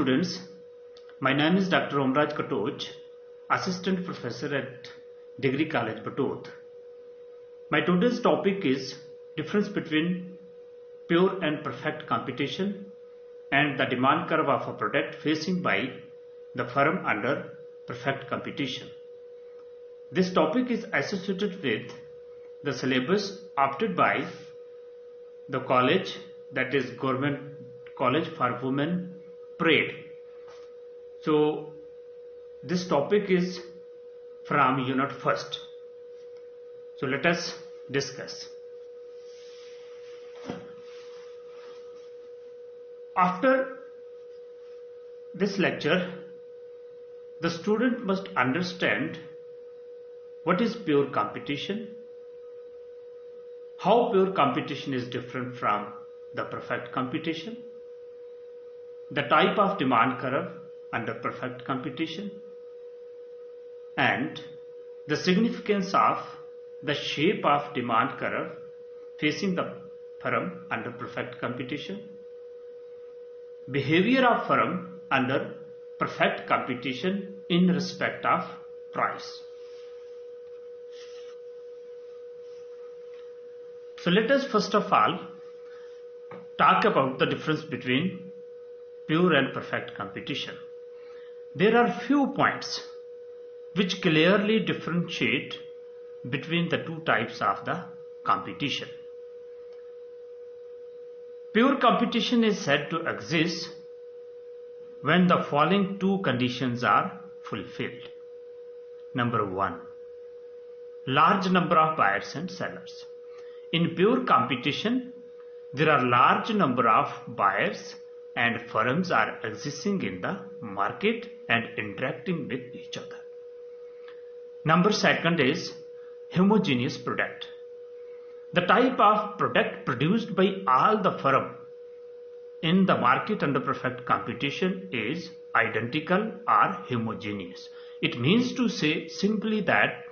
students, my name is Dr. Omraj Katoj, Assistant Professor at Degree College, Batod. My today's topic is difference between pure and perfect competition and the demand curve of a product facing by the firm under perfect competition. This topic is associated with the syllabus opted by the college, that is Government College for Women, PRAID. So this topic is from unit 1st. So let us discuss. After this lecture, the student must understand what is pure competition, how pure competition is different from the perfect competition, the type of demand curve under perfect competition, and the significance of the shape of demand curve facing the firm under perfect competition, behavior of firm under perfect competition in respect of price. So let us first of all talk about the difference between pure and perfect competition. There are few points which clearly differentiate between the two types of the competition. Pure competition is said to exist when the following two conditions are fulfilled. Number 1, large number of buyers and sellers. In pure competition, there are large number of buyers and firms are existing in the market and interacting with each other. Number 2 is homogeneous product. The type of product produced by all the firm in the market under perfect competition is identical or homogeneous. It means to say simply that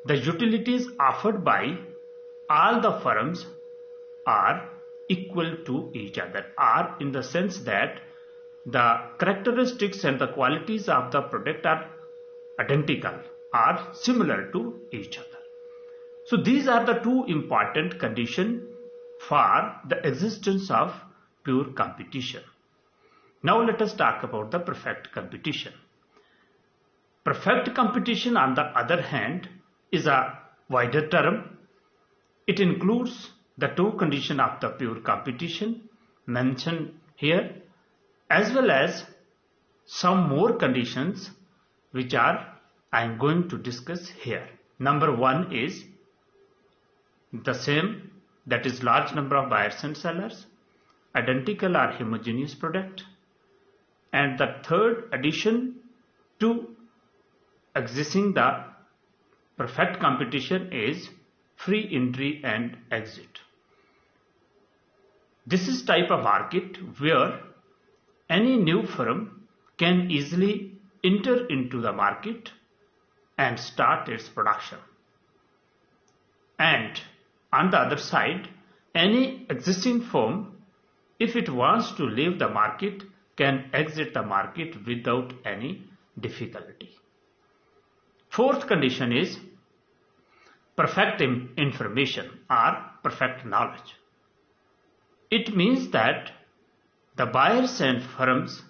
the utilities offered by all the firms are equal to each other, or in the sense that the characteristics and the qualities of the product are identical or similar to each other. So these are the two important conditions for the existence of pure competition. Now let us talk about the perfect competition. Perfect competition, on the other hand, is a wider term. It includes the two conditions of the pure competition mentioned here, as well as some more conditions which I am going to discuss here. Number 1 is the same, that is large number of buyers and sellers, identical or homogeneous product, and the third addition to existing the perfect competition is free entry and exit. This is type of market where any new firm can easily enter into the market and start its production. And on the other side, any existing firm, if it wants to leave the market, can exit the market without any difficulty. Fourth condition is perfect information or perfect knowledge. It means that the buyers and firms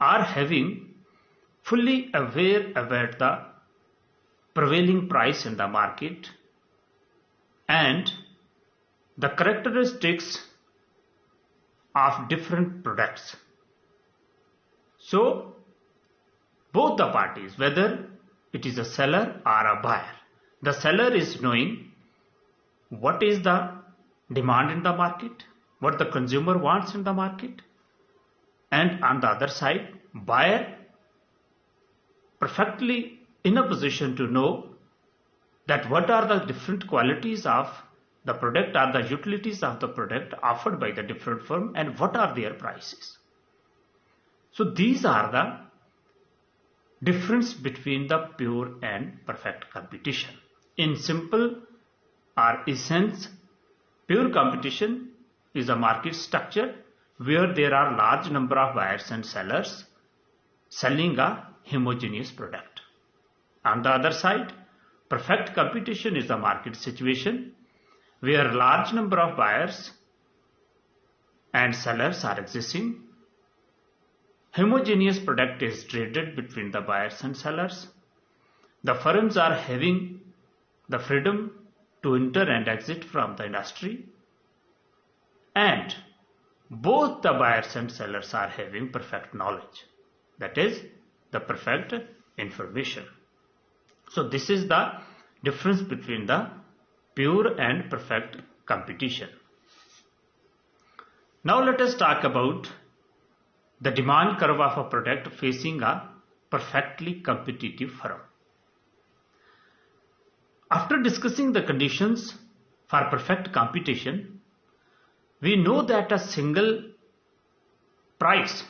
are having fully aware about the prevailing price in the market and the characteristics of different products. So both the parties, whether it is a seller or a buyer, the seller is knowing what is the demand in the market, what the consumer wants in the market, and on the other side, buyer perfectly in a position to know that what are the different qualities of the product or the utilities of the product offered by the different firm and what are their prices. So these are the difference between the pure and perfect competition. In simple or essence, pure competition is a market structure where there are large number of buyers and sellers selling a homogeneous product. On the other side, perfect competition is a market situation where large number of buyers and sellers are existing. Homogeneous product is traded between the buyers and sellers. The firms are having the freedom to enter and exit from the industry, and both the buyers and sellers are having perfect knowledge, that is the perfect information. So this is the difference between the pure and perfect competition. Now let us talk about the demand curve of a product facing a perfectly competitive firm. After discussing the conditions for perfect competition, we know that a single price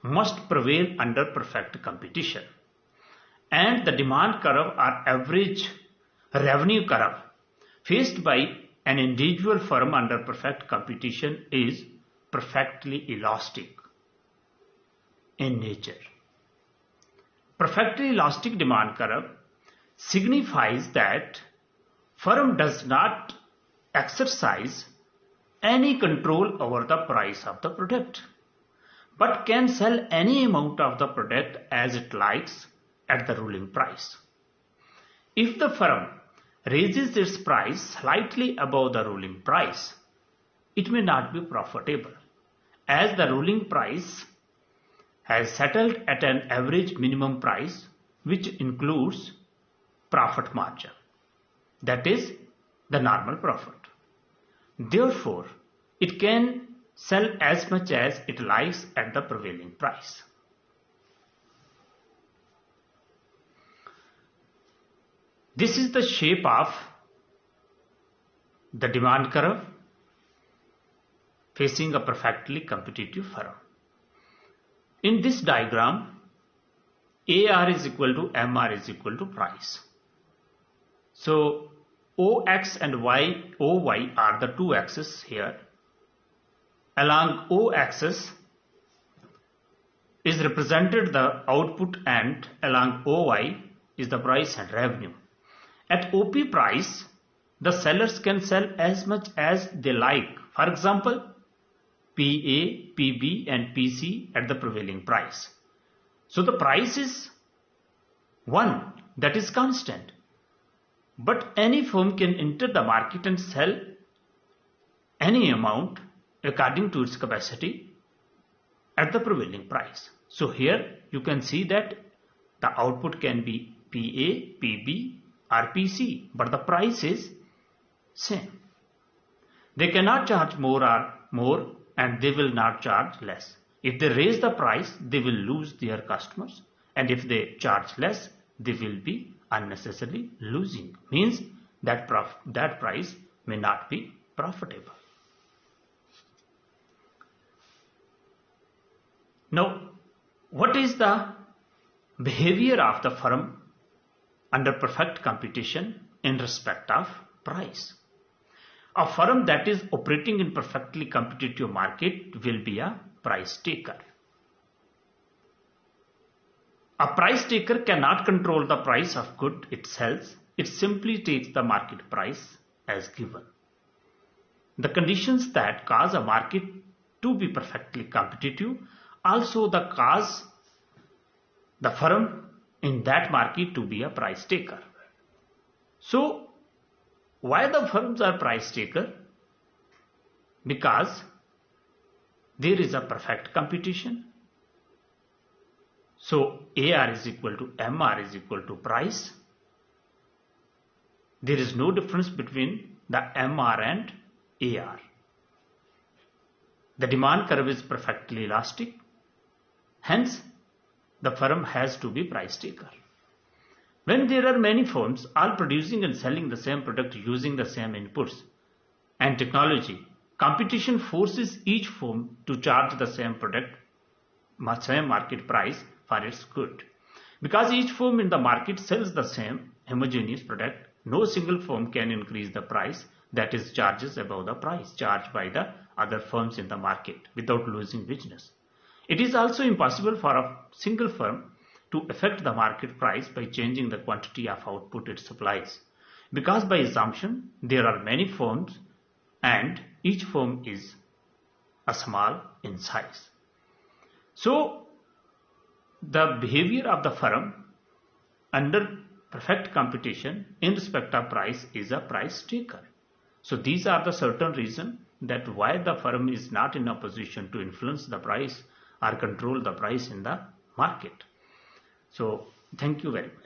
must prevail under perfect competition, and the demand curve or average revenue curve faced by an individual firm under perfect competition is perfectly elastic in nature. Perfectly elastic demand curve signifies that firm does not exercise any control over the price of the product, but can sell any amount of the product as it likes at the ruling price. If the firm raises its price slightly above the ruling price, it may not be profitable, as the ruling price has settled at an average minimum price, which includes profit margin, that is the normal profit. Therefore, it can sell as much as it likes at the prevailing price. This is the shape of the demand curve facing a perfectly competitive firm. In this diagram, AR is equal to MR is equal to price. So OX and OY are the two axes here. Along O axis is represented the output, and along OY is the price and revenue. At OP price, the sellers can sell as much as they like. For example, PA, PB and PC at the prevailing price. So the price is one, that is constant. But any firm can enter the market and sell any amount according to its capacity at the prevailing price. So here you can see that the output can be PA, PB or PC, but the price is same. They cannot charge more, and they will not charge less. If they raise the price, they will lose their customers, and if they charge less, they will be unnecessarily losing. Means that price may not be profitable. Now, what is the behavior of the firm under perfect competition in respect of price? A firm that is operating in perfectly competitive market will be a price taker. A price taker cannot control the price of good it sells. It simply takes the market price as given. The conditions that cause a market to be perfectly competitive also cause the firm in that market to be a price taker. So, why the firms are price taker? Because there is a perfect competition. So AR is equal to MR is equal to price. There is no difference between the MR and AR. The demand curve is perfectly elastic. Hence, the firm has to be price taker. When there are many firms all producing and selling the same product using the same inputs and technology, competition forces each firm to charge the same product, same market price for its good. Because each firm in the market sells the same homogeneous product, no single firm can increase the price, that is charges above the price charged by the other firms in the market without losing business. It is also impossible for a single firm to affect the market price by changing the quantity of output it supplies, because by assumption there are many firms and each firm is a small in size. So the behavior of the firm under perfect competition in respect of price is a price taker. So these are the certain reasons that why the firm is not in a position to influence the price or control the price in the market. So thank you very much.